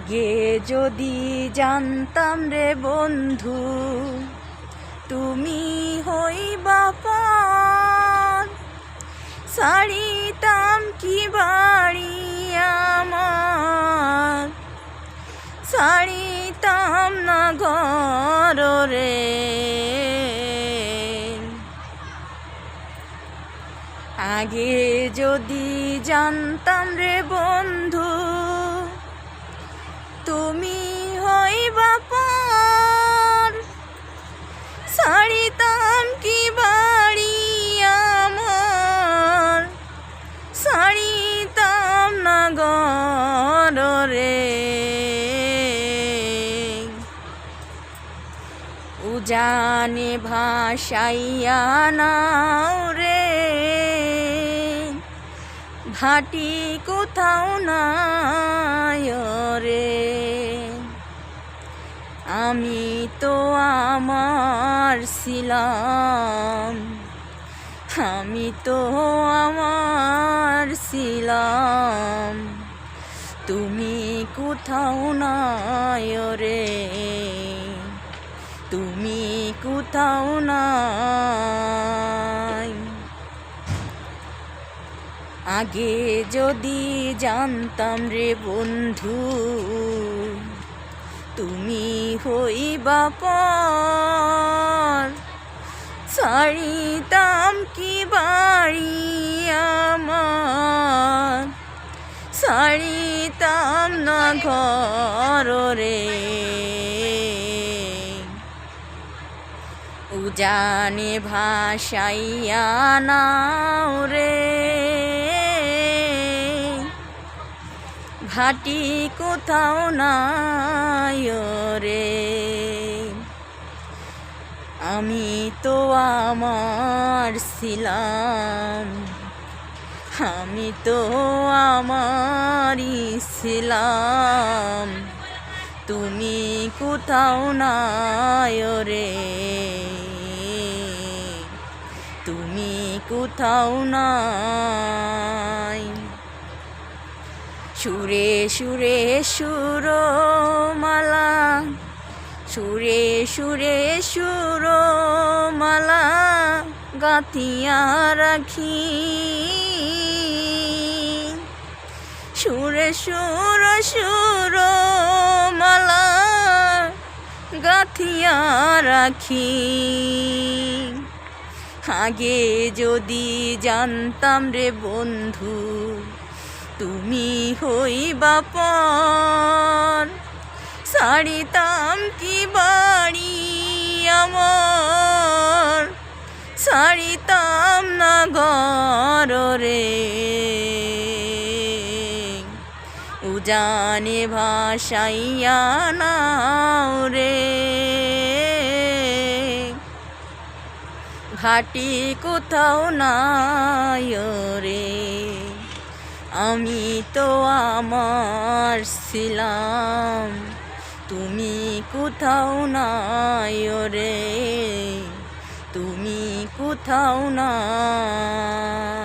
আগে যদি জানতাম রে বন্ধু তুমি হইবা পর, ছাড়িতাম কি বাড়ি আমার, ছাড়িতাম না ঘর রে। আগে যদি জানতাম রে বন্ধু তুমি হইবা পর, ছাড়িতাম কি বাড়ি আমার, ছাড়িতাম না ঘর রে। উজানে ভাসাইয়া নাও রে, ভাটি কোথাও নাই রে। আমি তো আমার ছিলাম, আমি তো আমার ছিলাম, তুমি কোথাও নাই রে, তুমি কোথাও নাই। আগে যদি জানতাম রে বন্ধু তুমি হইবা পর, ছাড়িতাম কি বাড়ি আমার, ছাড়িতাম না ঘর রে। উজানে ভাসাইয়া নাও রে, ভাটি কোথাও নাই রে। আমি তো আমার ছিলাম, আমি তো আমারই ছিলাম, তুমি কোথাও নাই রে, তুমি কোথাও নাই। সুরে সুরে সুরমালা, সুরে সুরে সুরমালা গাঁথিয়া রাখি, সুরে সুর সুরমালা গাঁথিয়া রাখি। আগে যদি জানতাম রে বন্ধু তুমি হইবা পর, ছাড়িতাম কি বাড়ি আমার, ছাড়িতাম না ঘর রে। উজানে ভাসাইয়া নাও রে, ভাটি কোথাও নাই রে। আমি তো আমার ছিলাম, তুমি কোথাও নাই রে, তুমি কোথাও নাই।